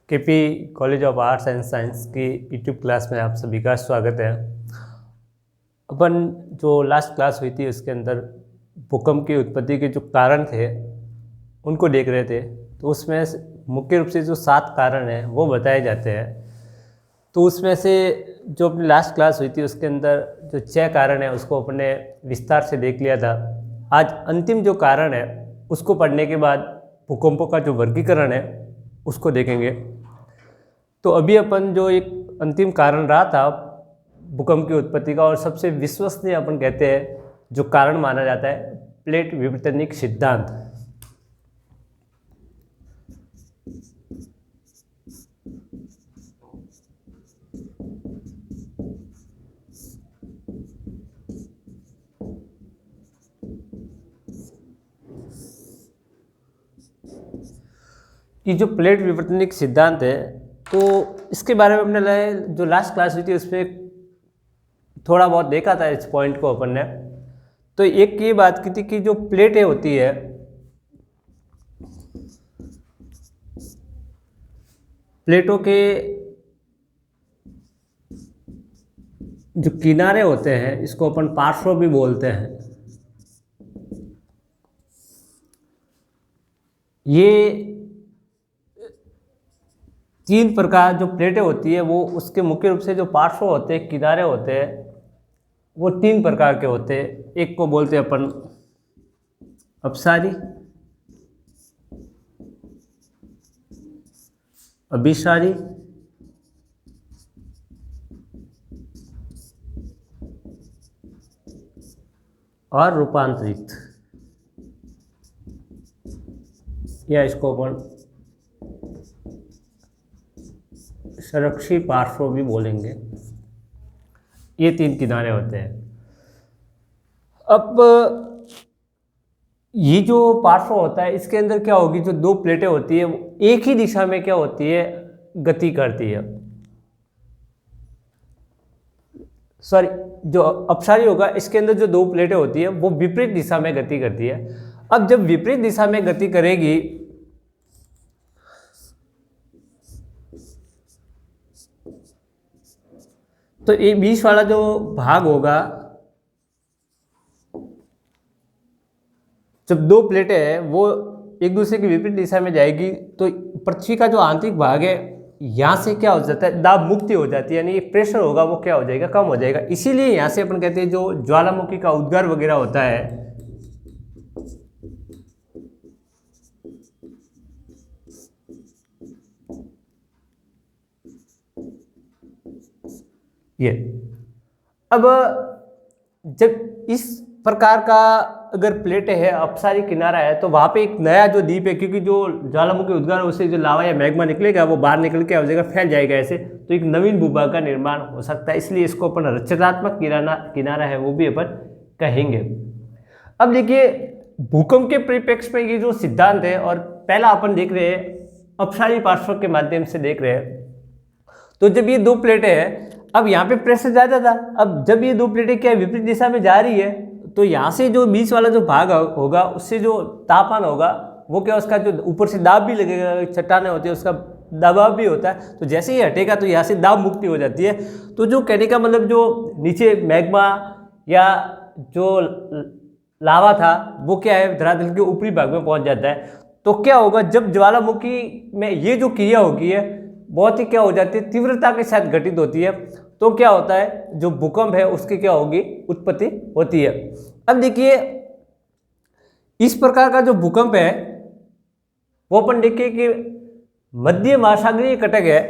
KP college of arts and science की YouTube class में आप सभी का स्वागत है। अपन जो लास्ट क्लास हुई थी उसके अंदर भूकंप की उत्पत्ति के जो कारण थे उनको देख रहे थे। तो उसमें मुख्य रूप से जो 7 कारण हैं वो बताए जाते हैं। तो उसमें से जो अपनी लास्ट क्लास हुई थी उसके अंदर जो 6 कारण है उसको अपने विस्तार से देख लिया था। आज अंतिम जो कारण है उसको पढ़ने के बाद भूकंपों का जो वर्गीकरण है उसको देखेंगे। तो अभी अपन जो एक अंतिम कारण रहा था भूकंप की उत्पत्ति का और सबसे विश्वसनीय अपन कहते हैं जो कारण माना जाता है प्लेट विवर्तनिक सिद्धांत। कि जो प्लेट विवर्तनिक सिद्धांत है तो इसके बारे में हमने जो लास्ट क्लास हुई थी उसमें थोड़ा बहुत देखा था इस पॉइंट को अपन ने। तो एक ये बात की थी कि जो प्लेटें होती है प्लेटों के जो किनारे होते हैं इसको अपन पार्श्व भी बोलते हैं। ये 3 प्रकार जो प्लेटें होती है वो उसके मुख्य रूप से जो पार्श्व होते हैं किनारे होते हैं वो 3 प्रकार के होते हैं। एक को बोलते हैं अपन अपसारी, अभिसारी और रूपांतरित, या इसको अपन संरक्षी पार्श्व भी बोलेंगे। ये 3 किनारे होते हैं। अब ये जो पार्श्व होता है इसके अंदर क्या होगी, जो 2 प्लेटें होती है वो एक ही दिशा में क्या होती है गति करती है। सॉरी, जो अपसारी होगा इसके अंदर जो 2 प्लेटें होती है वो विपरीत दिशा में गति करती है। अब जब विपरीत दिशा में गति करेगी तो ये बीच वाला जो भाग होगा, जब 2 प्लेटें हैं वो एक दूसरे की विपरीत दिशा में जाएगी तो पृथ्वी का जो आंतरिक भाग है यहाँ से क्या हो जाता है, दाब मुक्ति हो जाती है, यानी प्रेशर होगा वो क्या हो जाएगा, कम हो जाएगा। इसीलिए यहाँ से अपन कहते हैं जो ज्वालामुखी का उद्गार वगैरह होता है ये। अब जब इस प्रकार का अगर प्लेट है अपसारी किनारा है तो वहाँ पे एक नया जो द्वीप है, क्योंकि जो ज्वालामुखी उद्गार उससे जो लावा या मैग्मा निकलेगा वो बाहर निकल के हो जाएगा, फैल जाएगा ऐसे, तो एक नवीन भूभाग का निर्माण हो सकता है। इसलिए इसको अपन रचनात्मक किनारा है वो भी अपन कहेंगे। अब देखिए भूकंप के परिप्रेक्ष्य में ये जो सिद्धांत है, और पहला अपन देख रहे हैं अपसारी पार्श्व के माध्यम से देख रहे हैं। तो जब ये 2 प्लेटें हैं, अब यहाँ पे प्रेशर ज़्यादा था, अब जब ये 2 प्लेटें क्या विपरीत दिशा में जा रही है तो यहाँ से जो बीच वाला जो भाग होगा उससे जो तापमान होगा वो क्या, उसका जो ऊपर से दाब भी लगेगा, चट्टानें होती है उसका दबाव भी होता है, तो जैसे ही हटेगा तो यहाँ से दाब मुक्ति हो जाती है। तो जो कहने का मतलब जो नीचे मैग्मा या जो लावा था वो क्या है धरातल के ऊपरी भाग में पहुँच जाता है। तो क्या होगा, जब ज्वालामुखी में ये जो क्रिया होगी है बहुत ही क्या हो जाती है, तीव्रता के साथ घटित होती है, तो क्या होता है जो भूकंप है उसकी क्या होगी, उत्पत्ति होती है। अब देखिए इस प्रकार का जो भूकंप है वो अपन देखिए कि मध्य महासागरीय कटक है,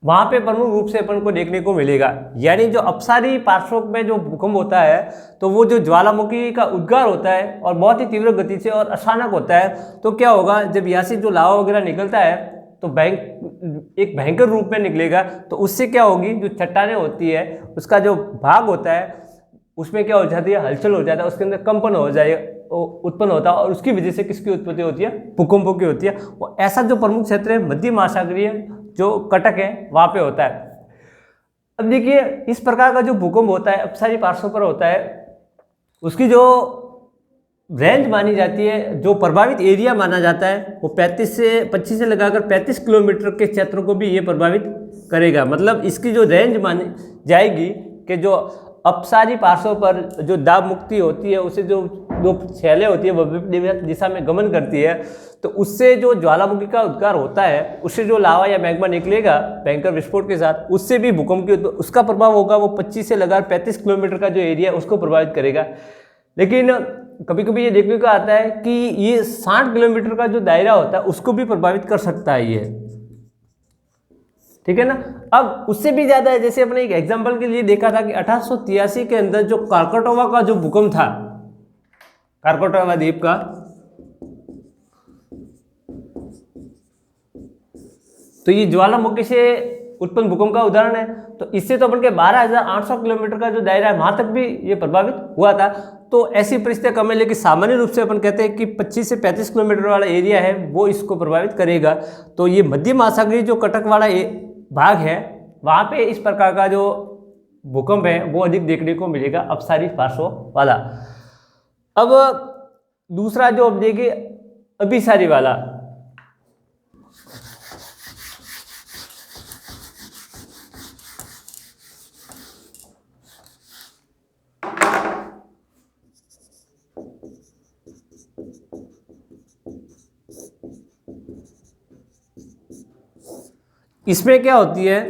वहां पे प्रमुख रूप से अपन को देखने को मिलेगा। यानी जो अपसारी पार्श्व में जो भूकंप होता है तो वो जो ज्वालामुखी का उद्गार होता है और बहुत ही तीव्र गति से और अचानक होता है, तो क्या होगा जब यहाँ से जो लावा वगैरह निकलता है तो एक भयंकर रूप में निकलेगा, तो उससे क्या होगी, जो चट्टानें होती है उसका जो भाग होता है उसमें क्या हो जाती है, हलचल हो जाता है, उसके अंदर कंपन हो जाएगा, उत्पन्न होता है, और उसकी वजह से किसकी उत्पत्ति होती है, भूकंपों की होती है। और ऐसा जो प्रमुख क्षेत्र है मध्य महासागरीय जो कटक है वहाँ पे होता है। अब देखिए इस प्रकार का जो भूकंप होता है अपसारी पार्श्व पर होता है, उसकी जो रेंज मानी जाती है, जो प्रभावित एरिया माना जाता है, वो 25 से लगाकर 35 किलोमीटर के क्षेत्र को भी ये प्रभावित करेगा। मतलब इसकी जो रेंज मानी जाएगी कि जो अपसारी पार्श्व पर जो दाब मुक्ति होती है, उसे जो दो छैलें होती है वो विपरीत दिशा में गमन करती है, तो उससे जो ज्वालामुखी का उद्गार होता है, उससे जो लावा या मैग्मा निकलेगा भयंकर विस्फोट के साथ, उससे भी भूकंप की उसका प्रभाव होगा। वो 25 से लगाकर 35 किलोमीटर का जो एरिया है उसको प्रभावित करेगा। लेकिन कभी कभी ये देखने को आता है कि ये 60 किलोमीटर का जो दायरा होता है उसको भी प्रभावित कर सकता है ये, ठीक है ना। अब उससे भी ज्यादा है, जैसे अपने एक एग्जांपल के लिए देखा था कि 1883 के अंदर जो कारकोटोवा का जो भूकंप था, कारकोटोवा द्वीप का, तो ये ज्वालामुखी से उत्पन्न भूकंप का उदाहरण है। तो इससे तो अपन के 12,800 किलोमीटर का जो दायरा है वहां तक भी ये प्रभावित हुआ था। तो ऐसी परिस्थितियां कम है, लेकिन सामान्य रूप से अपन कहते हैं कि 25 से 35 किलोमीटर वाला एरिया है वो इसको प्रभावित करेगा। तो ये मध्य महासागरीय जो कटक वाला भाग है, वहां पे इस प्रकार का जो भूकंप है वो अधिक देखने को मिलेगा, अपसारी पार्श्व वाला। अब दूसरा जो अब देखिए अभिसारी वाला, इसमें क्या होती है,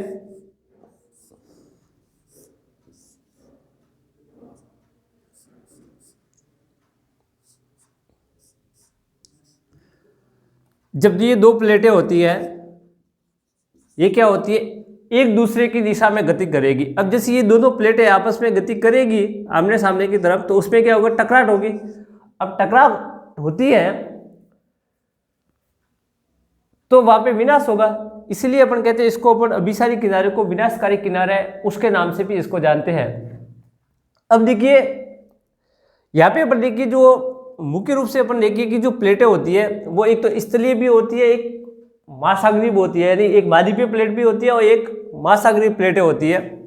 जब ये दो प्लेटें होती है, ये क्या होती है, एक दूसरे की दिशा में गति करेगी। अब जैसे ये दोनों प्लेटें आपस में गति करेगी आमने सामने की तरफ, तो उसमें क्या होगा, टकराट होगी। अब टकराव होती है तो वहां पे विनाश होगा, इसलिए अपन कहते हैं इसको अपन अभिसारी किनारे को विनाशकारी किनारा है उसके नाम से भी इसको जानते हैं। अब देखिए यहाँ पे अपन देखिए जो मुख्य रूप से अपन देखिए कि जो प्लेटें होती है वो एक तो स्थलीय भी होती है, एक महासागरीय भी होती है, यानी एक महाद्वीपीय प्लेट भी होती है और एक महासागरीय प्लेटें होती है।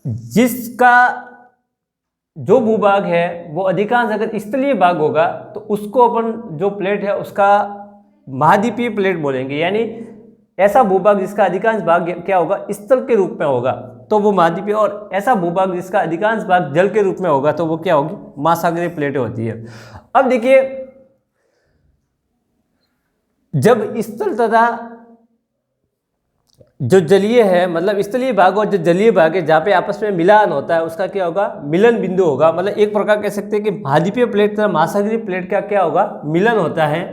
जिसका जो भूभाग है वो अधिकांश अगर स्थलीय भाग होगा तो उसको अपन जो प्लेट है उसका महाद्वीपीय प्लेट बोलेंगे, यानी ऐसा भूभाग जिसका अधिकांश भाग क्या होगा, स्थल के रूप में होगा तो वो महाद्वीपीय, और ऐसा भूभाग जिसका अधिकांश भाग जल के रूप में होगा तो वो क्या होगी, महासागरीय प्लेटें होती है। अब देखिए जब स्थल तथा जो जलीय है, मतलब स्थलीय भाग और जो जलीय भाग है जहाँ पे आपस में मिलान होता है उसका क्या होगा, मिलन बिंदु होगा। मतलब एक प्रकार कह सकते हैं कि महाद्वीपीय प्लेट तथा महासागरीय प्लेट का क्या होगा, मिलन होता है।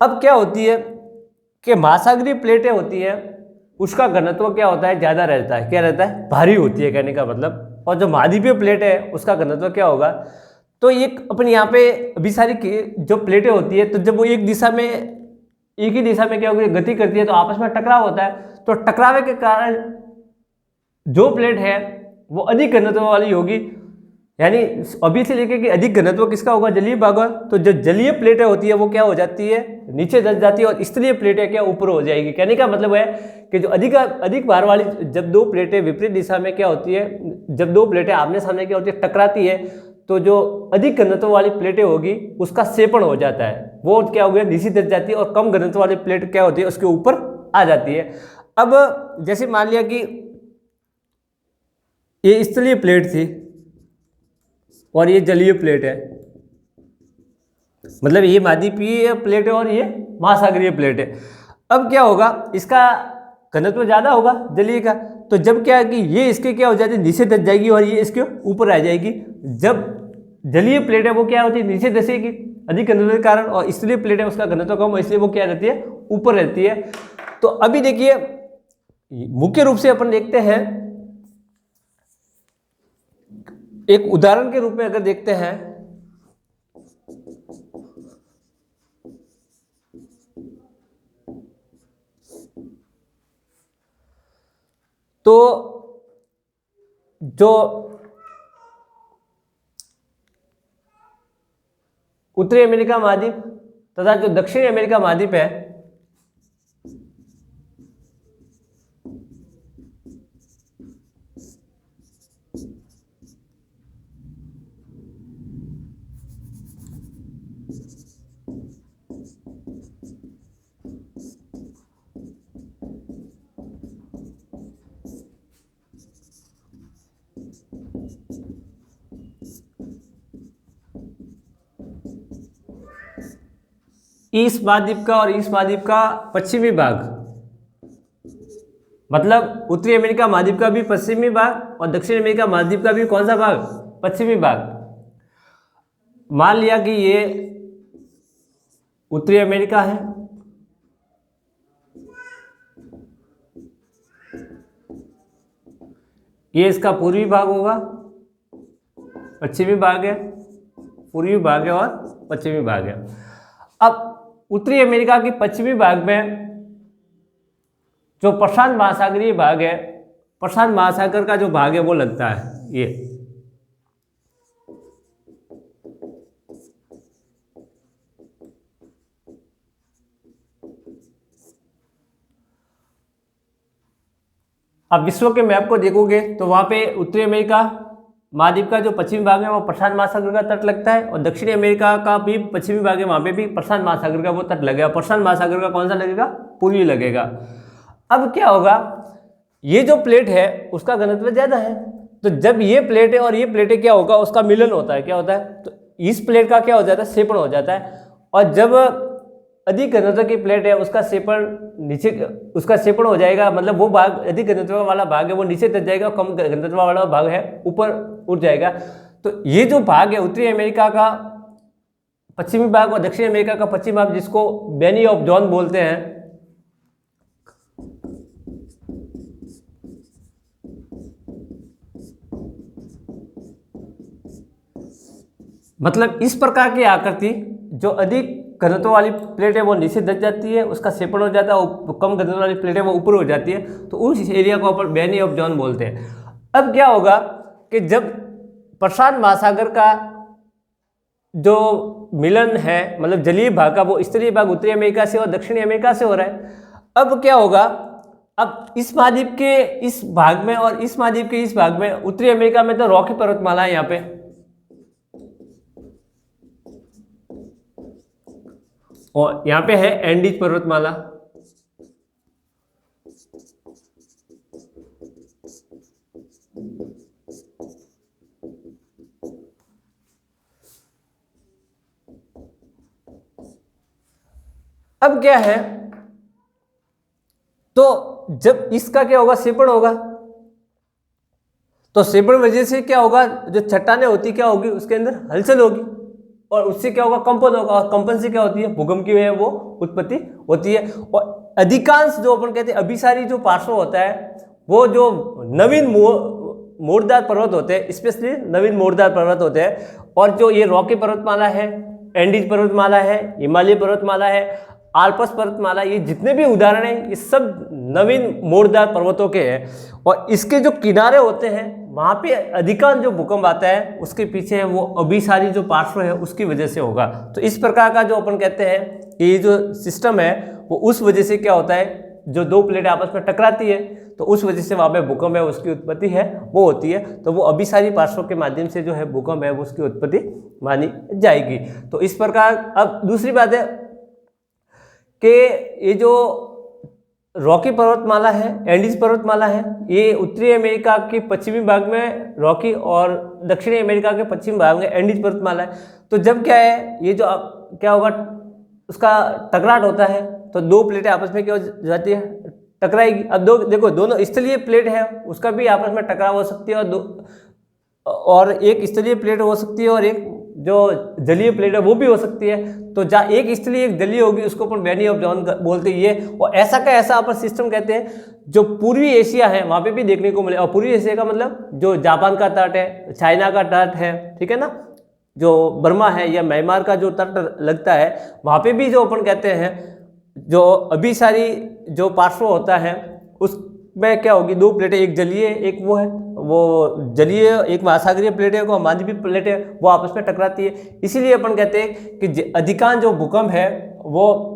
अब क्या होती है कि महासागरीय प्लेटें होती है उसका घनत्व क्या होता है, ज्यादा रहता है, क्या रहता है, भारी होती है कहने का मतलब। और जो महाद्वीपीय प्लेट है उसका घनत्व क्या होगा, तो एक अपन यहाँ पे अभिसारी की जो प्लेटें होती है तो जब वो एक दिशा में, एक ही दिशा में क्या होगी, गति करती है तो आपस में टकराव होता है। तो टकरावे के कारण जो प्लेट है वो अधिक घनत्व वाली होगी, यानी अभी से लेके कि अधिक घनत्व किसका होगा, जलीय भाग। तो जो जलीय प्लेटें होती है वो क्या हो जाती है, नीचे दब जाती है, और स्थलीय प्लेटें क्या ऊपर हो जाएगी। कहने का मतलब है कि जो अधिक भार वाली, जब दो प्लेटें विपरीत दिशा में क्या होती है, जब दो प्लेटें आमने सामने क्या होती है, टकराती है, तो जो अधिक घनत्व वाली प्लेटें होगी उसका सेपण हो जाता है, वो क्या हो गया, नीचे दब जाती है, और कम घनत्व वाली प्लेट क्या होती है उसके ऊपर आ जाती है। अब जैसे मान लिया कि ये स्थलीय प्लेट थी और ये जलीय प्लेट है, मतलब ये महाद्वीपीय प्लेट है और ये महासागरीय प्लेट है। अब क्या होगा, इसका घनत्व ज्यादा होगा जलीय का, तो जब क्या है कि ये इसके क्या हो जाती है, नीचे दब जाएगी और ये इसके ऊपर आ जाएगी। जब जलीय प्लेट है वो क्या होती है, नीचे धसेगी अधिक घनत्व के कारण, और स्थलीय प्लेट है उसका घनत्व कम, इसलिए वो क्या रहती है, ऊपर रहती है। तो अभी देखिए मुख्य रूप से अपन देखते हैं, एक उदाहरण के रूप में अगर देखते हैं, तो जो उत्तरी अमेरिका महाद्वीप तथा जो दक्षिणी अमेरिका महाद्वीप है, ईस्ट महाद्वीप का और ईस्ट महाद्वीप का पश्चिमी भाग, मतलब उत्तरी अमेरिका महाद्वीप का भी पश्चिमी भाग और दक्षिण अमेरिका महाद्वीप का भी कौन सा भाग, पश्चिमी भाग। मान लिया कि ये उत्तरी अमेरिका है, ये इसका पूर्वी भाग होगा, पश्चिमी भाग है, पूर्वी भाग है और पश्चिमी भाग है। अब उत्तरी अमेरिका के पश्चिमी भाग में जो प्रशांत महासागरीय भाग है, प्रशांत महासागर का जो भाग है वो लगता है ये। अब विश्व के मैप को देखोगे तो वहां पे उत्तरी अमेरिका महाद्वीप का जो पश्चिमी भाग है वो प्रशांत महासागर का तट लगता है और दक्षिणी अमेरिका का भी पश्चिमी भाग है, वहां पे भी प्रशांत महासागर का वो तट लगेगा। प्रशांत महासागर का कौन सा लगेगा, पूर्वी लगेगा। अब क्या होगा, ये जो प्लेट है उसका घनत्व ज्यादा है, तो जब ये प्लेट है और ये प्लेट है क्या होगा, उसका मिलन होता है। क्या होता है, तो इस प्लेट का क्या हो जाता है, सेपण हो जाता है। और जब अधिक घनत्व की प्लेट है उसका सेपण नीचे, उसका सेपण हो जाएगा, मतलब वो भाग अधिक घनत्व वाला भाग है वो नीचे दब जाएगा, कम घनत्व वाला भाग है ऊपर उठ जाएगा। तो ये जो भाग है उत्तरी अमेरिका का पश्चिमी भाग और दक्षिण अमेरिका का पश्चिमी भाग, जिसको बेनी ऑफ जॉन बोलते हैं, मतलब इस प्रकार की आकृति जो अधिक घनत्व वाली प्लेट है वो नीचे दब जाती है, उसका सेपण हो जाता है, कम घनत्व वाली प्लेट है वो ऊपर हो जाती है, तो उस एरिया को अपन बेनी ऑफ जॉन बोलते हैं। अब क्या होगा कि जब प्रशांत महासागर का जो मिलन है, मतलब जलीय भाग का, वो स्तरीय भाग उत्तरी अमेरिका से और दक्षिणी अमेरिका से हो रहा है। अब क्या होगा, अब इस महाद्वीप के इस भाग में और इस महाद्वीप के इस भाग में, उत्तरी अमेरिका में तो रॉकी पर्वतमाला है यहाँ पे, और यहाँ पे है एंडीज पर्वतमाला। अब क्या है, तो जब इसका क्या होगा, सेपण होगा, तो सेपण वजह से क्या होगा, जो चट्टानें होती क्या होगी, उसके अंदर हलचल होगी और उससे क्या होगा, कंपन होगा, और कंपन से क्या होती है, भूकंप की वो उत्पत्ति होती है। और अधिकांश जो अपन कहते हैं अभिसारी जो पार्श्व होता है, वो जो नवीन मोड़दार पर्वत होते हैं, स्पेशली नवीन मोड़दार पर्वत होते हैं, और जो ये रॉकी पर्वतमाला है, एंडीज पर्वतमाला है, हिमालय पर्वतमाला है, आल्प्स पर्वतमाला, ये जितने भी उदाहरण हैं ये सब नवीन मोड़दार पर्वतों के हैं। और इसके जो किनारे होते हैं वहाँ पे अधिकांश जो भूकंप आता है उसके पीछे है वो अभिसारी जो पार्श्व है उसकी वजह से होगा। तो इस प्रकार का जो अपन कहते हैं कि ये जो सिस्टम है वो उस वजह से क्या होता है, जो दो प्लेट आपस में टकराती है तो उस वजह से वहाँ पे भूकंप है उसकी उत्पत्ति है वो होती है। तो वो अभिसारी पार्श्व के माध्यम से जो है भूकंप है वो उसकी उत्पत्ति मानी जाएगी। तो इस प्रकार अब दूसरी बात है कि ये जो रॉकी पर्वतमाला है, एंडीज पर्वतमाला है, ये उत्तरी अमेरिका के पश्चिमी भाग में रॉकी और दक्षिणी अमेरिका के पश्चिमी भाग में एंडीज पर्वतमाला है। तो जब क्या है, ये जो क्या होगा, उसका टकराट होता है तो दो प्लेटें आपस में क्या हो जाती है, टकराएगी। अब दो देखो, दोनों स्थलीय प्लेट है उसका भी आपस में टकराव हो सकती है, और एक स्थलीय प्लेट हो सकती है और एक जो जलीय प्लेट है वो भी हो सकती है। तो जहाँ एक स्थलीय एक जलीय होगी उसको अपन बेनी ऑफ जॉन बोलते हैं ये। और ऐसा का ऐसा अपन सिस्टम कहते हैं जो पूर्वी एशिया है वहाँ पे भी देखने को मिले। और पूर्वी एशिया का मतलब जो जापान का तट है, चाइना का तट है, ठीक है ना, जो बर्मा है या म्यांमार का जो तट लगता है वहाँ पे भी जो अपन कहते हैं जो अभिसारी जो पार्श्व होता है में क्या होगी, दो प्लेटें, एक जलीय एक वो है, वो जलीय एक महासागरीय प्लेट है, वो मानवीय प्लेट है, वो आपस में टकराती है। इसीलिए अपन कहते हैं कि अधिकांश जो भूकंप है वो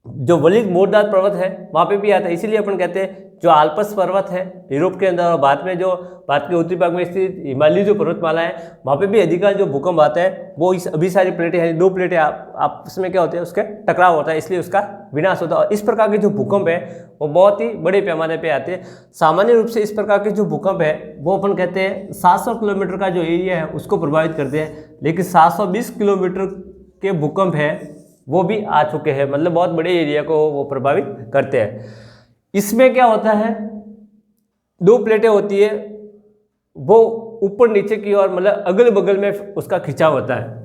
जो वलिग मोरदार पर्वत है वहाँ पे भी आता है। इसीलिए अपन कहते हैं जो आल्प्स पर्वत है यूरोप के अंदर और भारत में, जो भारत के उत्तरी भाग में स्थित हिमालय जो पर्वतमाला है वहाँ पे भी अधिकांश जो भूकंप आता है वो इस अभिसारी प्लेटें यानी दो प्लेटें आपस में क्या होते हैं, उसके टकराव होता है, इसलिए उसका विनाश होता है। और इस प्रकार के जो भूकंप है वो बहुत ही बड़े पैमाने पे आते हैं। सामान्य रूप से इस प्रकार के जो भूकंप है वो अपन कहते हैं 700 किलोमीटर का जो एरिया है उसको प्रभावित करते हैं, लेकिन 720 किलोमीटर के भूकंप है वो भी आ चुके हैं, मतलब बहुत बड़े एरिया को वो प्रभावित करते हैं। इसमें क्या होता है, दो प्लेटें होती है, वो ऊपर नीचे की ओर मतलब अगल बगल में उसका खिंचाव होता है।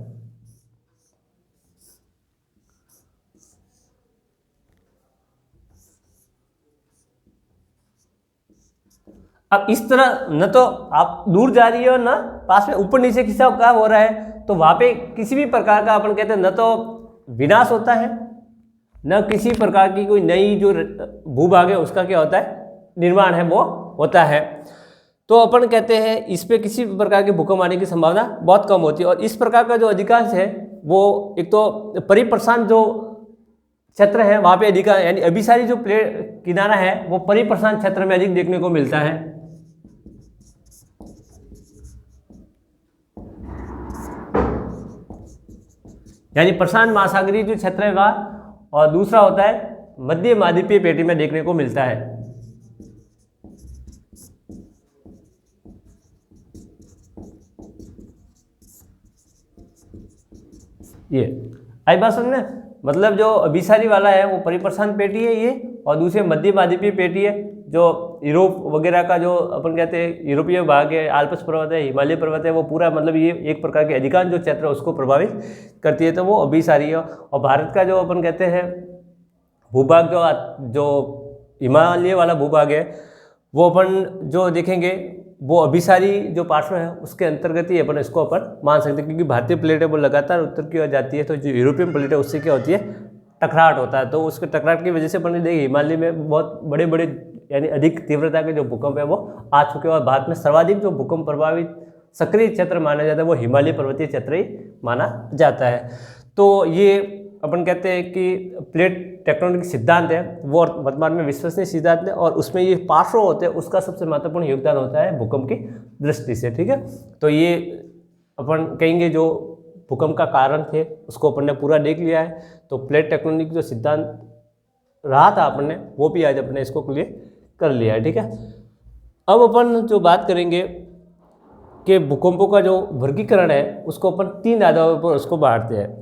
अब इस तरह न तो आप दूर जा रही है और ना पास में, ऊपर नीचे खिंचाव क्या हो रहा है, तो वहां पे किसी भी प्रकार का अपन कहते हैं न तो विनाश होता है, न किसी प्रकार की कोई नई जो भूभाग है उसका क्या होता है, निर्माण है वो होता है। तो अपन कहते हैं इस पे किसी भी प्रकार के भूकंप आने की संभावना बहुत कम होती है। और इस प्रकार का जो अधिकांश है वो एक तो परिप्रशांत जो क्षेत्र है वहाँ पे अधिकांश, यानी अभिसारी जो प्लेट किनारा है वो परिप्रशांत क्षेत्र में अधिक देखने को मिलता है। यानी प्रशांत महासागरीय जो क्षेत्र है वहाँ, और दूसरा होता है मध्य महाद्वीपीय पेटी में देखने को मिलता है। ये आई बात समझ में, मतलब जो अभिसारी वाला है वो परिप्रशांत पेटी है ये, और दूसरे मध्य महाद्वीपीय पेटी है जो यूरोप वगैरह का जो अपन कहते हैं यूरोपीय भाग है, आल्प्स पर्वत है, हिमालय पर्वत है, वो पूरा मतलब ये एक प्रकार के अधिकांश जो क्षेत्र है उसको प्रभावित करती है, तो वो अभिसारी है। और भारत का जो अपन कहते हैं भूभाग जो हिमालय वाला भूभाग है वो अपन जो देखेंगे वो अभिसारी जो पार्श्व है उसके अंतर्गत ही अपन इसको अपन मान सकते हैं, क्योंकि भारतीय प्लेट है वो लगातार उत्तर की ओर जाती है, तो जो यूरोपियन प्लेट है उससे क्या होती है, टकराहट होता है। तो उसके टकराहट की वजह से अपन देखिए हिमालय में बहुत बड़े बड़े यानी अधिक तीव्रता के जो भूकंप है वो आ चुके हैं, और भारत में सर्वाधिक जो भूकंप प्रभावित सक्रिय क्षेत्र माना जाता है वो हिमालय पर्वतीय क्षेत्र ही माना जाता है। तो ये अपन कहते हैं कि प्लेट टेक्टोनिक सिद्धांत है वो वर्तमान में विश्वसनीय सिद्धांत है, और उसमें ये पार्श्व होते हैं उसका सबसे महत्वपूर्ण योगदान होता है भूकंप की दृष्टि से। ठीक है, तो ये अपन कहेंगे जो भूकंप का कारण थे उसको अपन ने पूरा देख लिया है। तो प्लेट टेक्टोनिक जो सिद्धांत रहा था अपन ने वो भी आज अपने इसको क्लियर कर लिया है। ठीक है, अब अपन जो बात करेंगे कि भूकंपों का जो वर्गीकरण है उसको अपन 3 आधारों पर उसको बांटते हैं।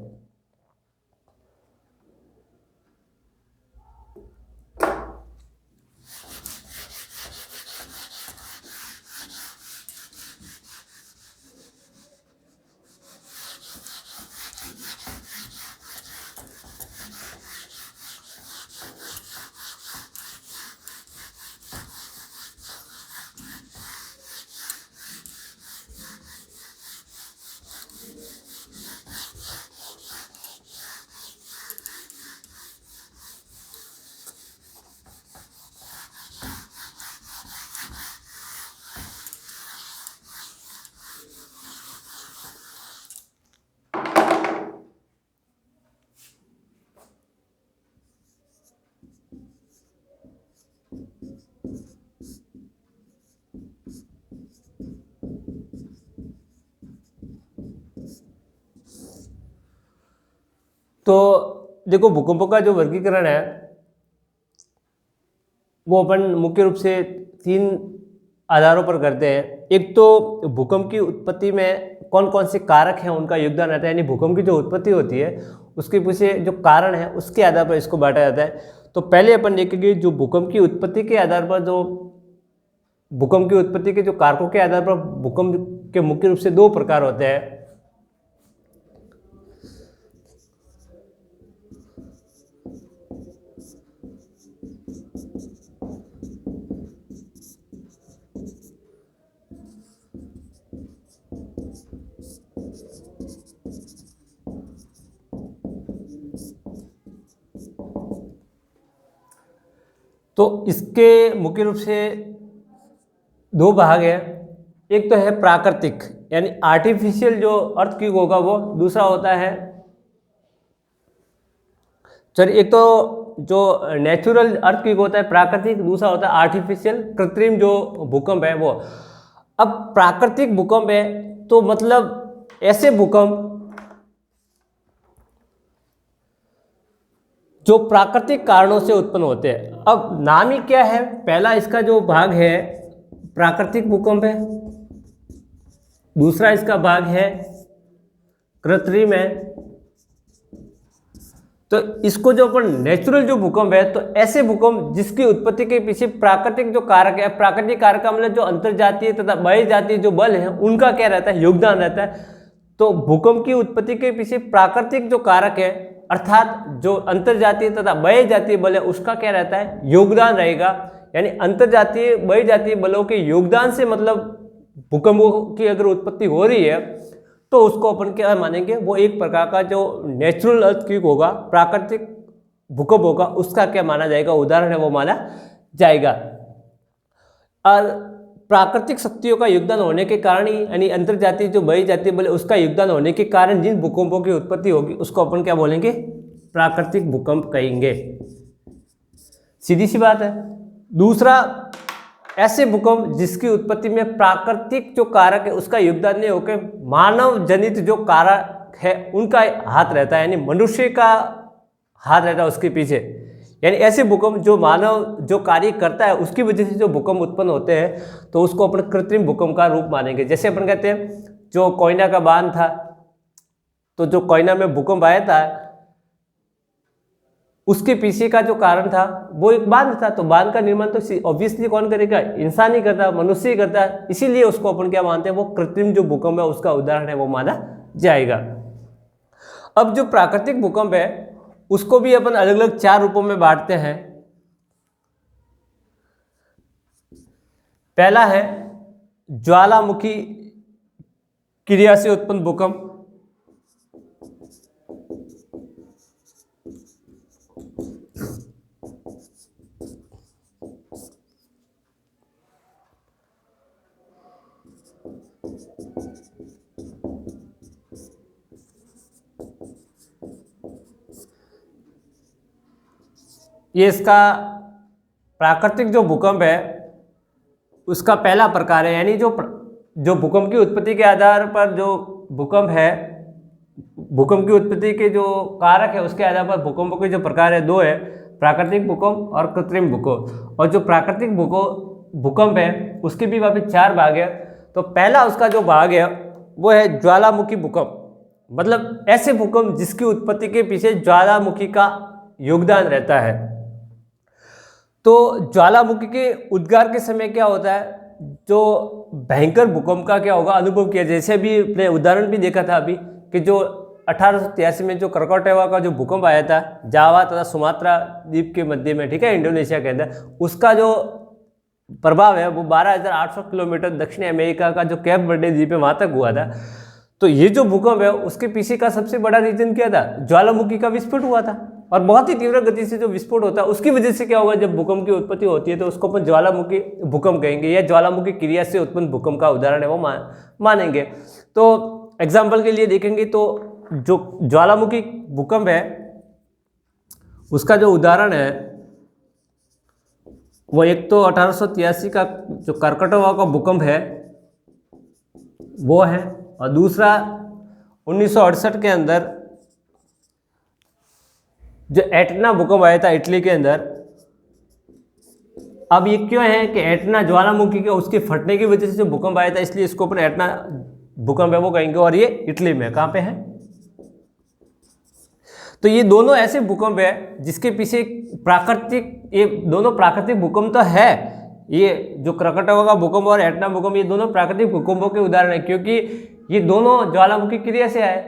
तो देखो भूकंपों का जो वर्गीकरण है वो अपन मुख्य रूप से 3 आधारों पर करते हैं। एक तो भूकंप की उत्पत्ति में कौन कौन से कारक हैं उनका योगदान रहता है, यानी भूकंप की जो उत्पत्ति होती है उसके पीछे जो कारण है उसके आधार पर इसको बांटा जाता है। तो पहले अपन देखेंगे जो भूकंप की उत्पत्ति के आधार पर, जो भूकंप की उत्पत्ति के जो कारकों के आधार पर भूकंप के मुख्य रूप से 2 प्रकार होते हैं। तो इसके मुख्य रूप से दो भाग हैं। एक तो है प्राकृतिक यानी आर्टिफिशियल जो अर्थक्वेक होगा वो, दूसरा होता है चलिए एक तो जो नेचुरल अर्थक्वेक होता है प्राकृतिक, दूसरा होता है आर्टिफिशियल कृत्रिम जो भूकंप है वो। अब प्राकृतिक भूकंप है तो मतलब ऐसे भूकंप जो प्राकृतिक कारणों से उत्पन्न होते हैं। अब नाम ही क्या है, पहला इसका जो भाग है प्राकृतिक भूकंप है, दूसरा इसका भाग है कृत्रिम है। तो इसको जो अपन नेचुरल जो भूकंप है, तो ऐसे भूकंप जिसकी उत्पत्ति के पीछे प्राकृतिक जो कारक है, प्राकृतिक कारक का मतलब जो अंतर्जातीय तथा बहिर्जातीय जो बल है उनका क्या रहता है, योगदान रहता है। तो भूकंप की उत्पत्ति के पीछे प्राकृतिक जो कारक है अर्थात जो अंतर्जातीय तथा बहिर्जातीय बल है उसका क्या रहता है, योगदान रहेगा। यानी अंतर्जातीय बहिर्जातीय बलों के योगदान से मतलब भूकंपों की अगर उत्पत्ति हो रही है तो उसको अपन क्या मानेंगे, वो एक प्रकार का जो नेचुरल अर्थक्वेक होगा, प्राकृतिक भूकंप होगा, उसका क्या माना जाएगा, उदाहरण है वो माना जाएगा। और प्राकृतिक शक्तियों का योगदान होने के कारण ही यानी अंतर्जातीय जो बहिर्जातीय बल उसका योगदान होने के कारण जिन भूकंपों की उत्पत्ति होगी उसको अपन क्या बोलेंगे, प्राकृतिक भूकंप कहेंगे। सीधी सी बात है। दूसरा ऐसे भूकंप जिसकी उत्पत्ति में प्राकृतिक जो कारक है उसका योगदान नहीं होकर मानव जनित जो कारक है उनका हाथ रहता है, यानी मनुष्य का हाथ रहता है उसके पीछे। यानी ऐसे भूकंप जो मानव जो कार्य करता है उसकी वजह से जो भूकंप उत्पन्न होते हैं तो उसको अपन कृत्रिम भूकंप का रूप मानेंगे। जैसे अपन कहते हैं जो कोयना का बांध था, तो जो कोयना में भूकंप आया था उसके पीछे का जो कारण था वो एक बांध था। तो बांध का निर्माण तो ऑब्वियसली कौन करेगा, इंसान ही करता है, मनुष्य ही करता है। इसीलिए उसको अपन क्या मानते हैं, वो कृत्रिम जो भूकंप है उसका उदाहरण है वो माना जाएगा। अब जो प्राकृतिक भूकंप है उसको भी अपन अलग अलग 4 रूपों में बांटते हैं। पहला है ज्वालामुखी क्रिया से उत्पन्न भूकंप, ये इसका प्राकृतिक जो भूकंप है उसका पहला प्रकार है। यानी जो भूकंप की उत्पत्ति के आधार पर जो भूकंप है, भूकंप की उत्पत्ति के जो कारक है उसके आधार पर भूकंपों के जो प्रकार है 2 है, प्राकृतिक भूकंप और कृत्रिम भूकंप। और जो प्राकृतिक भूकंप है उसके भी वापस 4 भाग है। तो पहला उसका जो भाग है वो है ज्वालामुखी भूकंप, मतलब ऐसे भूकंप जिसकी उत्पत्ति के पीछे ज्वालामुखी का योगदान रहता है। तो ज्वालामुखी के उद्गार के समय क्या होता है, जो भयंकर भूकंप का क्या होगा अनुभव किया। जैसे अभी अपने उदाहरण भी देखा था अभी कि जो 1883 में जो क्रकोटोवा का जो भूकंप आया था जावा तथा सुमात्रा द्वीप के मध्य में, ठीक है, इंडोनेशिया के अंदर, उसका जो प्रभाव है वो 12,800 किलोमीटर दक्षिण अमेरिका का जो कैप वर्डे द्वीप है वहाँ तक हुआ था। तो ये जो भूकंप है उसके पीछे का सबसे बड़ा रीजन क्या था, ज्वालामुखी का विस्फोट हुआ था। और बहुत ही तीव्र गति से जो विस्फोट होता है उसकी वजह से क्या होगा, जब भूकंप की उत्पत्ति होती है तो उसको अपन ज्वालामुखी भूकंप कहेंगे, या ज्वालामुखी क्रिया से उत्पन्न भूकंप का उदाहरण है वो मानेंगे। तो एग्जाम्पल के लिए देखेंगे तो जो ज्वालामुखी भूकंप है उसका जो उदाहरण है वो एक तो 1883 का जो क्रकोटोवा का भूकंप है वो है, और दूसरा 1968 के अंदर जो एटना भूकंप आया था इटली के अंदर। अब ये क्यों है कि एटना ज्वालामुखी के उसके फटने की वजह से जो भूकंप आया था इसलिए इसको अपन एटना भूकंप है वो कहेंगे, और ये इटली में कहाँ पे है। तो ये दोनों ऐसे भूकंप है जिसके पीछे प्राकृतिक, ये दोनों प्राकृतिक भूकंप तो है, ये जो क्रकोटोवा का भूकंप और एटना भूकंप ये दोनों प्राकृतिक भूकंपों के उदाहरण है, क्योंकि ये दोनों ज्वालामुखी क्रिया से आए।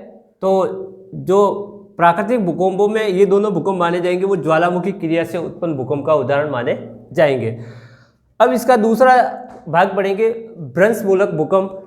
तो जो प्राकृतिक भूकंपों में ये दोनों भूकंप माने जाएंगे वो ज्वालामुखी क्रिया से उत्पन्न भूकंप का उदाहरण माने जाएंगे। अब इसका दूसरा भाग पढ़ेंगे भ्रंश मूलक भूकंप।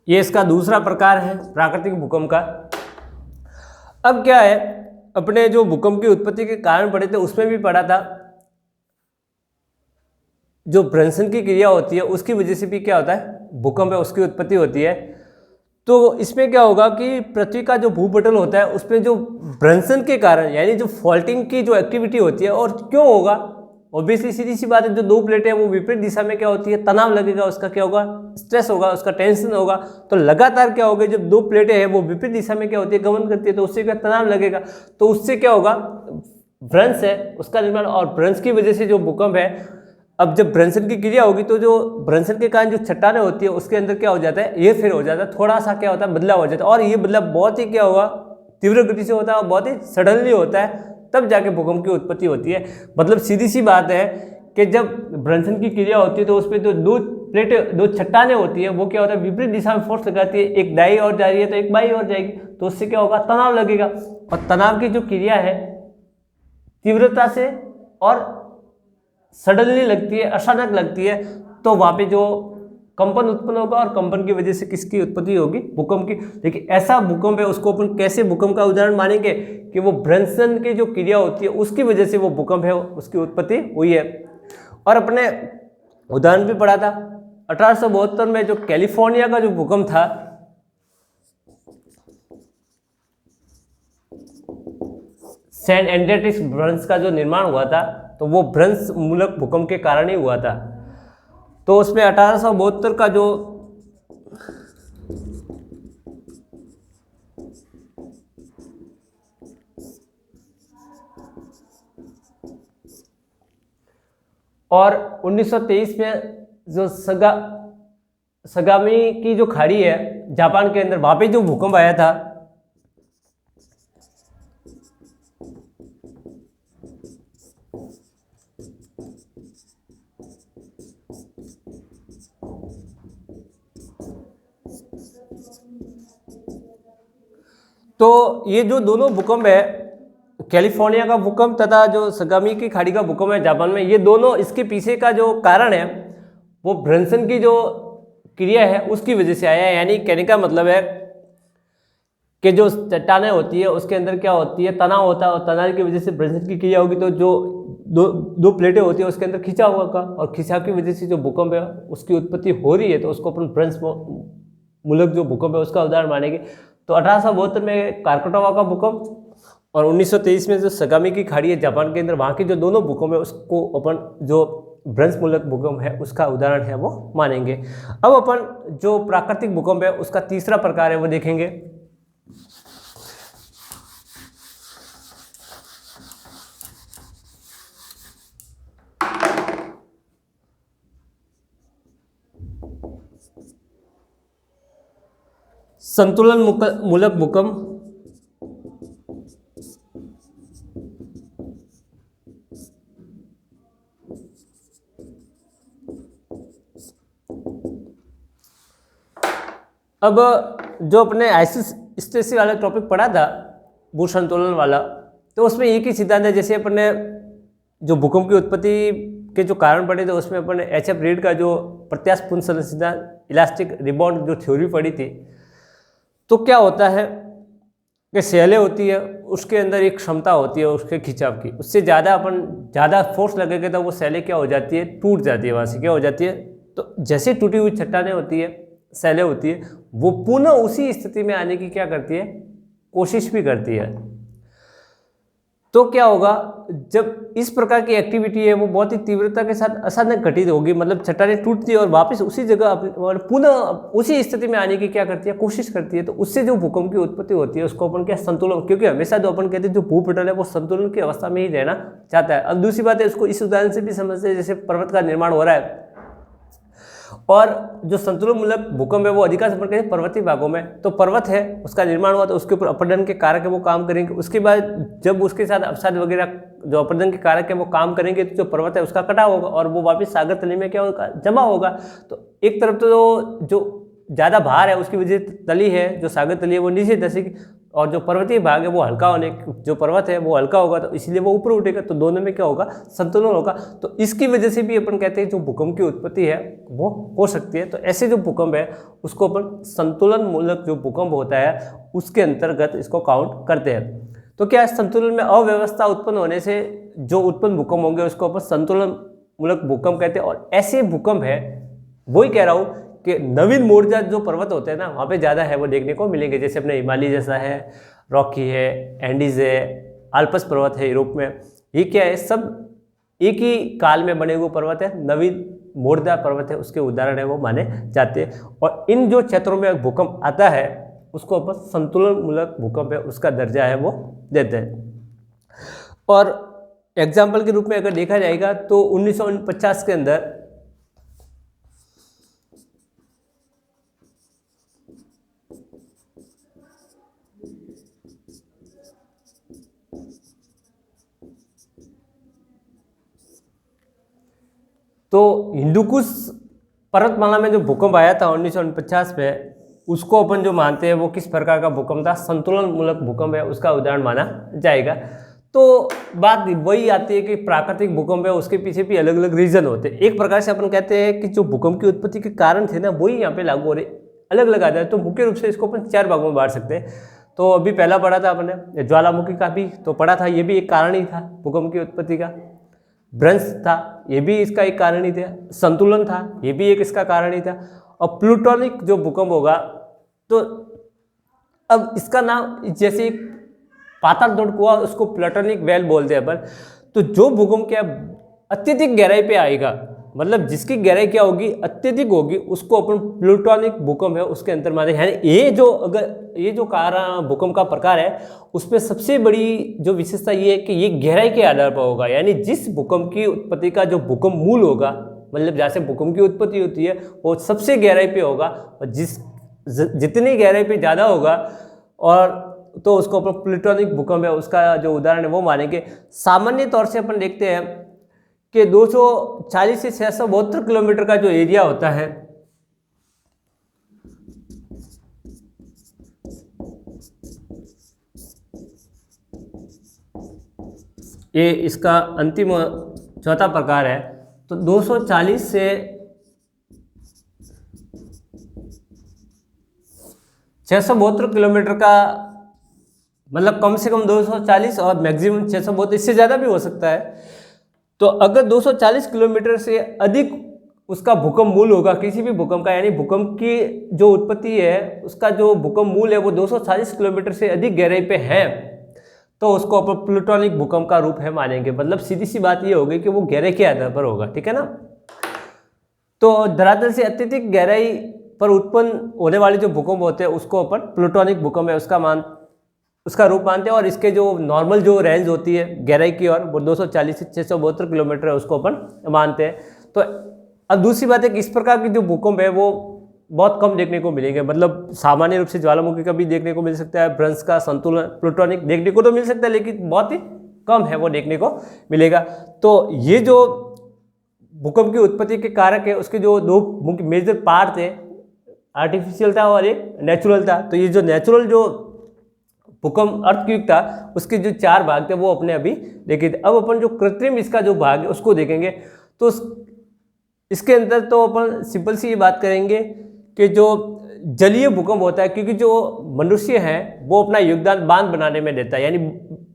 ये इसका दूसरा प्रकार है प्राकृतिक भूकंप का। अब क्या है, अपने जो भूकंप की उत्पत्ति के कारण पढ़े थे उसमें भी पढ़ा था, जो भ्रंशन की क्रिया होती है उसकी वजह से भी क्या होता है, भूकंप है उसकी उत्पत्ति होती है। तो इसमें क्या होगा कि पृथ्वी का जो भूपटल होता है उसमें जो भ्रंशन के कारण यानी जो फॉल्टिंग की जो एक्टिविटी होती है, और क्यों होगा, ऑब्वियसली सीधी सी बात है, जो दो प्लेटें हैं वो विपरीत दिशा में क्या होती है, तनाव लगेगा, उसका क्या होगा, स्ट्रेस होगा, उसका टेंशन होगा। तो लगातार क्या होगा, जब दो प्लेटें हैं वो विपरीत दिशा में क्या होती है, गमन करती है, तो उससे क्या तनाव लगेगा, तो उससे क्या होगा, भ्रंश है उसका निर्माण, और भ्रंश की वजह से जो भूकंप है, अब जब भ्रंशन की क्रिया होगी तो जो भ्रंशन के कारण जो चट्टानें होती है उसके अंदर क्या हो जाता है, एयर फेयर हो जाता है, थोड़ा सा क्या होता है, बदलाव हो जाता है, और ये बदलाव बहुत ही क्या होगा, तीव्र गति से होता है और बहुत ही सडनली होता है, तब जाके भूकंप की उत्पत्ति होती है। मतलब सीधी सी बात है कि जब भ्रंशन की क्रिया होती है तो उसमें जो दो प्लेटें, दो चट्टानें होती है, वो क्या होता है, विपरीत दिशा में फोर्स लगाती है, एक दाई और जा रही है तो एक बाई और जाएगी, तो उससे क्या होगा, तनाव लगेगा, और तनाव की जो क्रिया है तीव्रता से और सडनली लगती है, अचानक लगती है, तो वहाँ पे जो कंपन उत्पन्न होगा, और कंपन की वजह से किसकी उत्पत्ति होगी, भूकंप की। देखिए ऐसा भूकंप है उसको अपन कैसे भूकंप का उदाहरण मानेंगे कि वो भ्रंशन की जो क्रिया होती है उसकी वजह से वो भूकंप है उसकी उत्पत्ति हुई है। और अपने उदाहरण भी पढ़ा था 1872 में जो कैलिफोर्निया का जो भूकंप था, सैन एंड्रियास भ्रंश का जो निर्माण हुआ था, तो वो भ्रंश मूलक भूकंप के कारण ही हुआ था। तो उसमें 1872 का जो और 1923 में जो सगामी की जो खाड़ी है जापान के अंदर, वहां पे जो भूकंप आया था, तो ये जो दोनों भूकंप है, कैलिफोर्निया का भूकंप तथा जो सगामी की खाड़ी का भूकंप है जापान में, ये दोनों इसके पीछे का जो कारण है वो भ्रंशन की जो क्रिया है उसकी वजह से आया है। यानी कहने का मतलब है कि जो चट्टानें होती है उसके अंदर क्या होती है, तनाव होता है, और तनाव की वजह से भ्रंशन की क्रिया होगी, तो जो दो प्लेटें होती है उसके अंदर खिंचाव होगा, और खिंचाव की वजह से जो भूकंप है उसकी उत्पत्ति हो रही है, तो उसको अपन भ्रंश मूलक जो भूकंप है उसका उदाहरण मानेंगे। तो 1872 में कारकोटावा का भूकंप और 1923 में जो सगामी की खाड़ी है जापान के अंदर, वहाँ के जो दोनों भूकंप है उसको अपन जो भ्रंश मूलक भूकंप है उसका उदाहरण है वो मानेंगे। अब अपन जो प्राकृतिक भूकंप है उसका तीसरा प्रकार है वो देखेंगे। संतुलन मूलक भूकंप। अब जो अपने आइसोस्टेसिस वाला टॉपिक पढ़ा था भू संतुलन वाला, तो उसमें एक ही सिद्धांत है, जैसे अपन ने जो भूकंप की उत्पत्ति के जो कारण पढ़े थे उसमें अपन ने H.F. रीड का जो प्रत्यास्थपूर्ण संरचना इलास्टिक रिबाउंड जो थ्योरी पढ़ी थी। तो क्या होता है कि सेलें होती है उसके अंदर एक क्षमता होती है उसके खिंचाव की, उससे ज़्यादा फोर्स लगेगा तो वो सेलें क्या हो जाती है, टूट जाती है, वहाँ से क्या हो जाती है। तो जैसे टूटी हुई चट्टानें होती है, सेलें होती है, वो पुनः उसी स्थिति में आने की क्या करती है, कोशिश भी करती है। तो क्या होगा, जब इस प्रकार की एक्टिविटी है वो बहुत ही तीव्रता के साथ अचानक घटित होगी, मतलब चट्टानें टूटती है और वापस उसी जगह पुनः उसी स्थिति में आने की क्या करती है, कोशिश करती है। तो उससे जो भूकंप की उत्पत्ति होती है उसको अपन क्या, संतुलन, क्योंकि हमेशा जो अपन कहते हैं जो भूपटल है वो संतुलन की अवस्था में ही रहना चाहता है। अब दूसरी बात है, उसको इस उदाहरण से भी समझते हैं, जैसे पर्वत का निर्माण हो रहा है, और जो संतुलन मूलक भूकंप है वो अधिकांश अपन कहते हैं पर्वतीय भागों में। तो पर्वत है उसका निर्माण हुआ तो उसके ऊपर अपरदन के कारक है वो काम करेंगे, उसके बाद जब उसके साथ अवसाद वगैरह जो अपरदन के कारक है वो काम करेंगे, तो जो पर्वत है उसका कटाव होगा और वो वापस सागर तली में क्या होगा, जमा होगा। तो एक तरफ तो जो ज़्यादा भार है उसकी वजह से तली है जो सागर तली है वो नीचे धसेगी, और जो पर्वतीय भाग है वो हल्का होने, जो पर्वत है वो हल्का होगा तो इसलिए वो ऊपर उठेगा, तो दोनों में क्या होगा, संतुलन होगा। तो इसकी वजह से भी अपन कहते हैं जो भूकंप की उत्पत्ति है वो हो सकती है। तो ऐसे जो भूकंप है उसको अपन संतुलन मूलक जो भूकंप होता है उसके अंतर्गत इसको काउंट करते हैं। तो क्या संतुलन में अव्यवस्था उत्पन्न होने से जो उत्पन्न भूकंप होंगे उसको अपन संतुलन मूलक भूकंप कहते हैं। और ऐसे भूकंप है, वही कह रहा हूँ कि नवीन मोड़जात जो पर्वत होते हैं ना वहाँ पे ज़्यादा है वो देखने को मिलेंगे। जैसे अपने हिमालय जैसा है, रॉकी है, एंडीज है, आल्प्स पर्वत है यूरोप में। ये क्या है, सब एक ही काल में बने हुए पर्वत है, नवीन मोड़दार पर्वत है, उसके उदाहरण है वो माने जाते हैं। और इन जो क्षेत्रों में भूकंप आता है उसको अपन संतुलन मूलक भूकंप है उसका दर्जा है वो देते हैं। और एग्जाम्पल के रूप में अगर देखा जाएगा तो 1949 के अंदर तो हिंदुकुश पर्वतमाला में जो भूकंप आया था 1949 में, उसको अपन जो मानते हैं वो किस प्रकार का भूकंप था, संतुलन मूलक भूकंप है उसका उदाहरण माना जाएगा। तो बात वही आती है कि प्राकृतिक भूकंप है उसके पीछे भी अलग अलग रीजन होते हैं। एक प्रकार से अपन कहते हैं कि जो भूकंप की उत्पत्ति के कारण थे ना वही यहाँ पे लागू हो रहे, अलग अलग आता है। तो मुख्य रूप से इसको अपन 4 भागों में बांट सकते हैं। तो अभी पहला पढ़ा था अपने ज्वालामुखी का भी तो पढ़ा था, ये भी एक कारण ही था भूकंप की उत्पत्ति का। भ्रंश था, ये भी इसका एक कारण ही था। संतुलन था, ये भी एक इसका कारण ही था। और प्लूटोनिक जो भूकंप होगा, तो अब इसका नाम जैसे एक पाताल तोड़ कुआं उसको प्लूटोनिक वेल बोलते हैं अपन। तो जो भूकंप क्या अत्यधिक गहराई पे आएगा, मतलब जिसकी गहराई क्या होगी अत्यधिक होगी, उसको अपन प्लूटोनिक भूकंप है उसके अंतर माने। यानी ये जो कारण भूकंप का प्रकार है उसमें सबसे बड़ी जो विशेषता ये है कि ये गहराई के आधार पर होगा। यानी जिस भूकंप की उत्पत्ति का जो भूकंप मूल होगा, मतलब जहाँ से भूकंप की उत्पत्ति होती है वो सबसे गहराई पे होगा, और जितनी गहराई पे ज़्यादा होगा और तो उसको अपन प्लूटोनिक भूकंप है उसका जो उदाहरण है वो मानेंगे। सामान्य तौर से अपन देखते हैं कि 240 से 672 किलोमीटर का जो एरिया होता है, ये इसका अंतिम चौथा प्रकार है। तो 240 से 672 किलोमीटर का मतलब कम से कम 240 और मैक्सिमम 672, इससे ज़्यादा भी हो सकता है। तो अगर 240 किलोमीटर से अधिक उसका भूकंप मूल होगा किसी भी भूकंप का, यानी भूकंप की जो उत्पत्ति है उसका जो भूकंप मूल है वो 240 किलोमीटर से अधिक गहराई पे है, तो उसको अपन प्लूटोनिक भूकंप का रूप है मानेंगे। मतलब सीधी सी बात ये होगी कि वो गहराई के आधार पर होगा, ठीक है ना। तो धरातल से अत्यधिक गहराई पर उत्पन्न होने वाले जो भूकंप होते हैं उसको अपन प्लूटोनिक भूकंप है उसका रूप मानते हैं। और इसके जो नॉर्मल जो रेंज होती है गहराई की ओर वो 240 से 672 किलोमीटर है उसको अपन मानते हैं। तो अब दूसरी बात है कि इस प्रकार के जो भूकंप है वो बहुत कम देखने को मिलेंगे। मतलब सामान्य रूप से ज्वालामुखी का भी देखने को मिल सकता है, भ्रंश का, संतुलन, प्लूटोनिक देखने को तो मिल सकता है, लेकिन बहुत ही कम है वो देखने को मिलेगा। तो ये जो भूकंप की उत्पत्ति के कारक है उसके जो 2 मुख्य मेजर पार्ट थे, आर्टिफिशियल था और एक नेचुरल था। तो ये जो नेचुरल जो भूकंप अर्थक्वेक था उसके जो 4 भाग थे वो अपने अभी देखे थे। अब अपन जो कृत्रिम इसका जो भाग है उसको देखेंगे। तो इसके अंदर तो अपन सिंपल सी ये बात करेंगे कि जो जलीय भूकंप होता है, क्योंकि जो मनुष्य है वो अपना योगदान बांध बनाने में देता है, यानी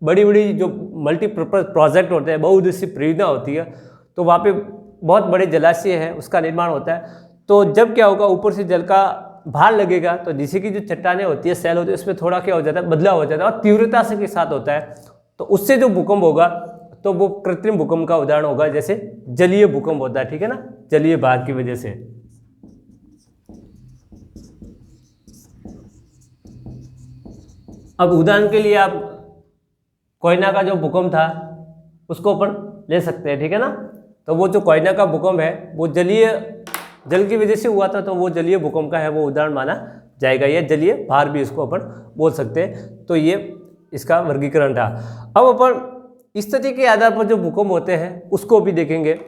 बड़ी बड़ी जो मल्टीपर्पज प्रोजेक्ट होते हैं, बहुउद्देशीय परियोजना होती है, तो वहाँ पे बहुत बड़े जलाशय है उसका निर्माण होता है। तो जब क्या होगा, ऊपर से जल का भार लगेगा तो नीचे की जो चट्टानें होती है, सेल होती है, उसमें थोड़ा क्या हो जाता है, बदलाव हो जाता है और तीव्रता से के साथ होता है। तो उससे जो भूकंप होगा तो वो कृत्रिम भूकंप का उदाहरण होगा, जैसे जलीय भूकंप होता है, ठीक है ना, जलीय भार की वजह से। अब उदाहरण के लिए आप कोयना का जो भूकंप था उसको अपन ले सकते हैं, ठीक है ना। तो वो जो कोयना का भूकंप है वो जल की वजह से हुआ था, तो वो जलीय भूकंप का है वो उदाहरण माना जाएगा। या जलीय भार भी इसको अपन बोल सकते हैं। तो ये इसका वर्गीकरण था। अब अपन स्थिति के आधार पर जो भूकंप होते हैं उसको भी देखेंगे।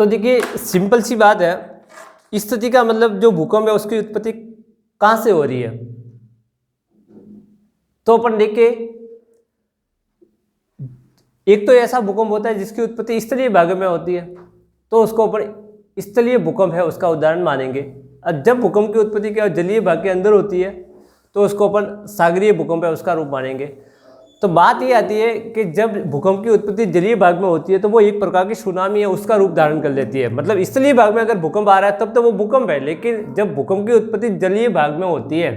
तो देखिए सिंपल सी बात है, स्थिति का मतलब जो भूकंप है उसकी उत्पत्ति कहाँ से हो रही है। तो अपन देखिए एक तो ऐसा भूकंप होता है जिसकी उत्पत्ति स्थलीय भाग में होती है, तो उसको अपन स्थलीय भूकंप है उसका उदाहरण मानेंगे। अब जब भूकंप की उत्पत्ति क्या जलीय भाग के अंदर होती है तो उसको अपन सागरीय भूकंप है उसका रूप मानेंगे। तो बात ये आती है कि जब भूकंप की उत्पत्ति जलीय भाग में होती है तो वो एक प्रकार की सुनामी है उसका रूप धारण कर लेती है। मतलब स्थलीय भाग में अगर भूकंप आ रहा है तब तो वो भूकंप है, लेकिन जब भूकंप की उत्पत्ति जलीय भाग में होती है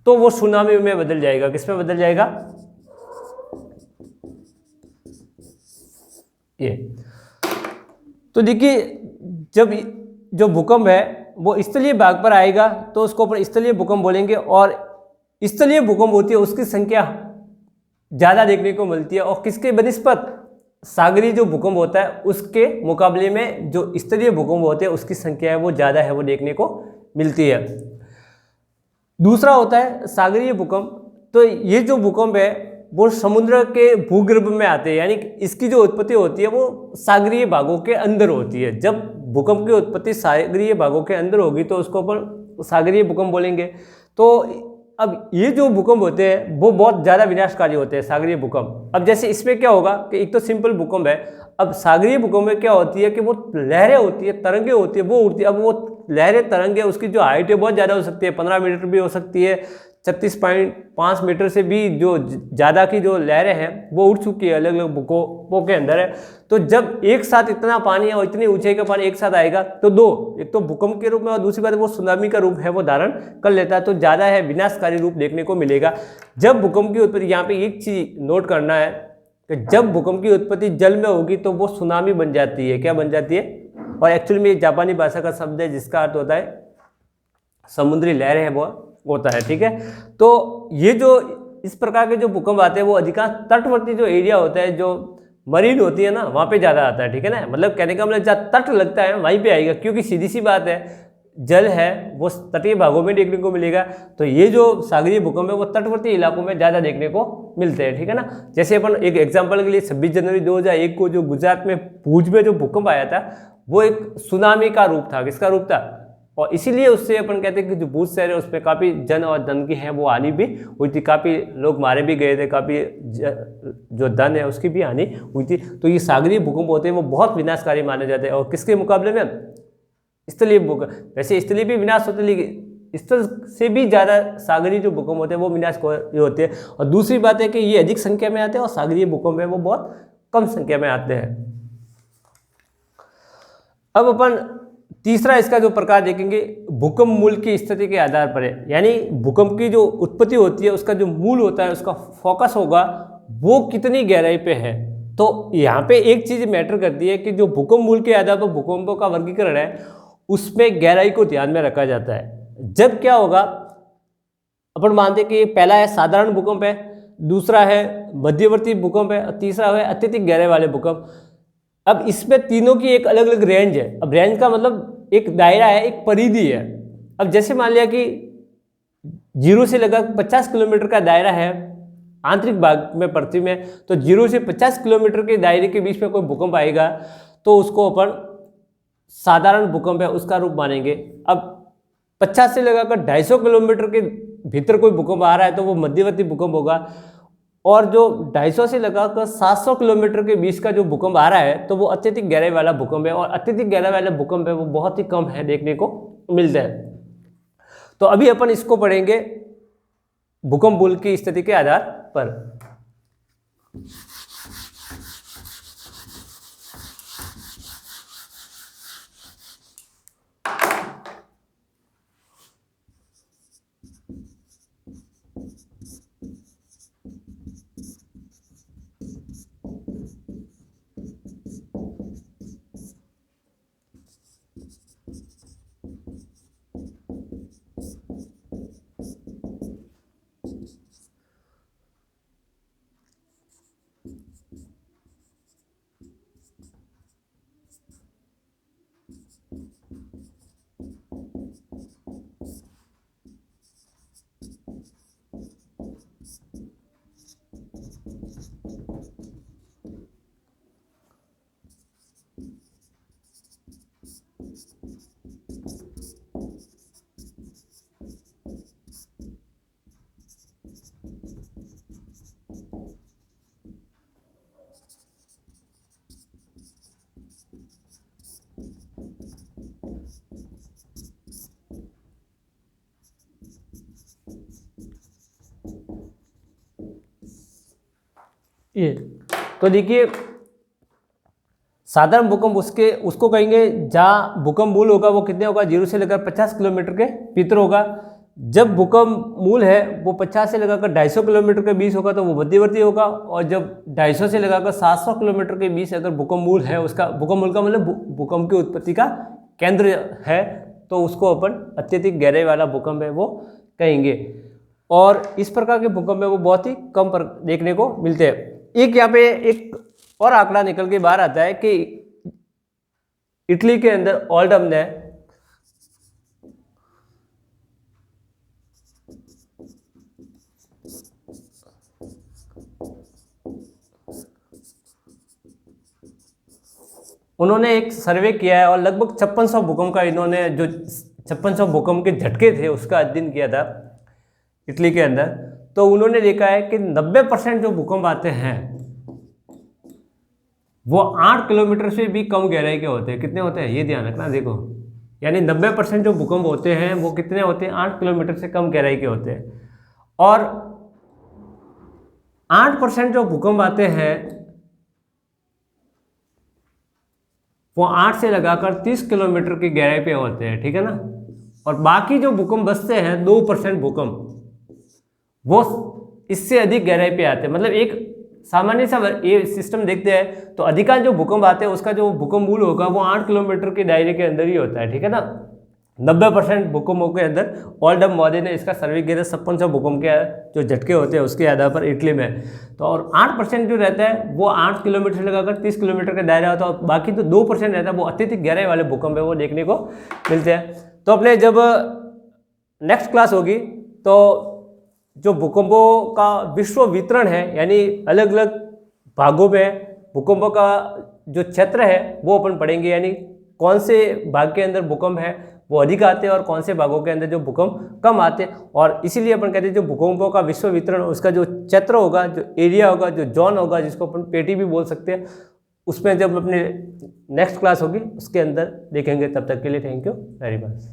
तो वो सुनामी में बदल जाएगा। किस में बदल जाएगा? ये। तो देखिए जब जो भूकंप है वो स्थलीय भाग पर आएगा तो उसको अपन स्थलीय भूकंप बोलेंगे, और स्थलीय भूकंप होती है उसकी संख्या ज़्यादा देखने को मिलती है, और किसके बनिस्पत सागरीय जो भूकंप होता है उसके मुकाबले में जो स्थलीय भूकंप होते हैं उसकी संख्या है वो ज़्यादा है वो देखने को मिलती है। दूसरा होता है सागरीय भूकंप। तो ये जो भूकंप है वो समुद्र के भूगर्भ में आते हैं, यानी इसकी जो उत्पत्ति होती है वो सागरीय भागों के अंदर होती है। जब भूकंप की उत्पत्ति सागरीय भागों के अंदर होगी तो उसको अपन सागरीय भूकंप बोलेंगे। तो अब ये जो भूकंप होते हैं वो बहुत ज़्यादा विनाशकारी होते हैं सागरीय भूकंप। अब जैसे इसमें क्या होगा कि एक तो सिंपल भूकंप है, अब सागरीय भूकंप में क्या होती है कि वो लहरें होती है, तरंगे होती है, वो उड़ती है। अब वो लहरें तरंगे उसकी जो हाइट है बहुत ज़्यादा हो सकती है, 15 मीटर भी हो सकती है, 36.5 मीटर से भी जो ज़्यादा की जो लहरें हैं वो उड़ चुकी है अलग अलग भूकंपों के अंदर है। तो जब एक साथ इतना पानी और इतनी ऊंचाई का पानी एक साथ आएगा तो दो, एक तो भूकंप के रूप में और दूसरी बात वो सुनामी का रूप है वो धारण कर लेता है, तो ज़्यादा है विनाशकारी रूप देखने को मिलेगा। जब भूकंप की उत्पत्ति, यहाँ पे एक चीज नोट करना है कि जब भूकंप की उत्पत्ति जल में होगी तो वो सुनामी बन जाती है। क्या बन जाती है? और एक्चुअली में जापानी भाषा का शब्द है जिसका अर्थ होता है समुद्री लहर है वो होता है। ठीक है, तो ये जो इस प्रकार के जो भूकंप आते हैं वो अधिकांश तटवर्ती जो एरिया होता है, जो मरीन होती है ना, वहाँ पे ज़्यादा आता है। ठीक है ना, मतलब कहने का मतलब जहाँ तट लगता है वहीं पे आएगा, क्योंकि सीधी सी बात है जल है वो तटीय भागों में देखने को मिलेगा। तो ये जो सागरीय भूकंप है वो तटवर्ती इलाकों में ज़्यादा देखने को मिलते हैं। ठीक है ना, जैसे अपन एक एग्जाम्पल के लिए 26 जनवरी 2001 को जो गुजरात में भुज में जो भूकंप आया था वो एक सुनामी का रूप था। किसका रूप था? और इसीलिए उससे अपन कहते हैं कि जो भुज शहर है उसमें काफ़ी जन और धन की है वो हानि भी हुई थी, काफ़ी लोग मारे भी गए थे, काफ़ी जो धन है उसकी भी हानि हुई थी। तो ये सागरीय भूकंप होते हैं वो बहुत विनाशकारी माने जाते हैं। और किसके मुकाबले में? स्थलीय भूकंप। वैसे स्थलीय भी विनाश होते हैं लेकिन स्थल से भी ज़्यादा सागरीय जो भूकंप होते हैं वो विनाशकारी होते हैं। और दूसरी बात है कि ये अधिक संख्या में आते हैं और सागरीय भूकंप है वो बहुत कम संख्या में आते हैं। अब अपन तीसरा इसका जो प्रकार देखेंगे भूकंप मूल की स्थिति के आधार पर है, यानी भूकंप की जो उत्पत्ति होती है उसका जो मूल होता है उसका फोकस होगा वो कितनी गहराई पे है। तो यहाँ पे एक चीज मैटर करती है कि जो भूकंप मूल के आधार पर भूकंपों का वर्गीकरण है उसमें गहराई को ध्यान में रखा जाता है। जब क्या होगा, अपन मानते हैं कि पहला है साधारण भूकंप है, दूसरा है मध्यवर्ती भूकंप है, और तीसरा है अत्यधिक गहराई वाले भूकंप। अब इसमें तीनों की एक अलग अलग रेंज है। अब रेंज का मतलब एक दायरा है, एक परिधि है। अब जैसे मान लिया कि 0 से लगभग 50 किलोमीटर का दायरा है आंतरिक भाग में पृथ्वी में, तो 0 से 50 किलोमीटर के दायरे के बीच में कोई भूकंप आएगा तो उसको अपन साधारण भूकंप है उसका रूप मानेंगे। अब 50 से लगाकर 250 किलोमीटर के भीतर कोई भूकंप आ रहा है तो वो मध्यवर्ती भूकंप होगा, और जो 250 से लगाकर 700 किलोमीटर के बीच का जो भूकंप आ रहा है तो वो अत्यधिक गहराई वाला भूकंप है। और अत्यधिक गहराई वाला भूकंप है वो बहुत ही कम है देखने को मिलता है। तो अभी अपन इसको पढ़ेंगे भूकंप मूल की स्थिति के आधार पर। ये तो देखिए साधारण भूकंप उसको कहेंगे जहाँ भूकंप मूल होगा वो कितने होगा, 0 से लेकर 50 किलोमीटर के भीतर होगा। जब भूकंप मूल है वो 50 से लगाकर 250 किलोमीटर के बीच होगा तो वो मध्यवर्ती होगा, और जब 250 से लगाकर 700 किलोमीटर के बीच अगर भूकंप मूल है, उसका भूकंप मूल का मतलब भूकंप की उत्पत्ति का केंद्र है, तो उसको अपन अत्यधिक गहराई वाला भूकंप है वो कहेंगे। और इस प्रकार के भूकंप है वो बहुत ही कम पर देखने को मिलते हैं। एक यहाँ पे एक और आंकड़ा निकल के बाहर आता है कि इटली के अंदर ओल्डम ने उन्होंने एक सर्वे किया है और लगभग 5600 भूकंप का इन्होंने जो 5600 भूकंप के झटके थे उसका अध्ययन किया था इटली के अंदर। तो उन्होंने देखा है कि 90% जो भूकंप आते हैं वो 8 किलोमीटर से भी कम गहराई के होते हैं। कितने होते हैं ये ध्यान रखना, देखो यानी 90% जो भूकंप होते हैं वो कितने होते हैं, 8 किलोमीटर से कम गहराई के होते हैं। और 8% जो भूकंप आते हैं वो 8 से लगाकर 30 किलोमीटर की गहराई पे होते हैं, ठीक है ना। और बाकी जो भूकंप बचते हैं 2% भूकंप वो इससे अधिक गहराई पे आते हैं। मतलब एक सामान्य सा ये सिस्टम देखते हैं तो अधिकांश जो भूकंप आते हैं उसका जो भूकंप मूल होगा वो 8 किलोमीटर के दायरे के अंदर ही होता है, ठीक है ना। 90% भूकंपों के अंदर ओल्डम महोदय ने इसका सर्वे किया था 5600 भूकंप के जो झटके होते हैं उसके आधार पर इटली में। तो और 8% जो रहता है वो 8 किलोमीटर से लगाकर 30 किलोमीटर का दायरा होता है, और बाकी तो 2% रहता है वो अत्यधिक गहराई वाले भूकंप है वो देखने को मिलते हैं। तो अपने जब नेक्स्ट क्लास होगी तो जो भूकंपों का विश्व वितरण है यानी अलग अलग भागों में भूकंपों का जो क्षेत्र है वो अपन पढ़ेंगे, यानी कौन से भाग के अंदर भूकंप है वो अधिक आते हैं और कौन से भागों के अंदर जो भूकंप कम आते हैं। और इसीलिए अपन कहते हैं जो भूकंपों का विश्व वितरण उसका जो क्षेत्र होगा, जो एरिया होगा, जो जोन होगा, जिसको अपन पेटी भी बोल सकते हैं, उसमें जब अपने नेक्स्ट क्लास होगी उसके अंदर देखेंगे। तब तक के लिए थैंक यू वेरी मच।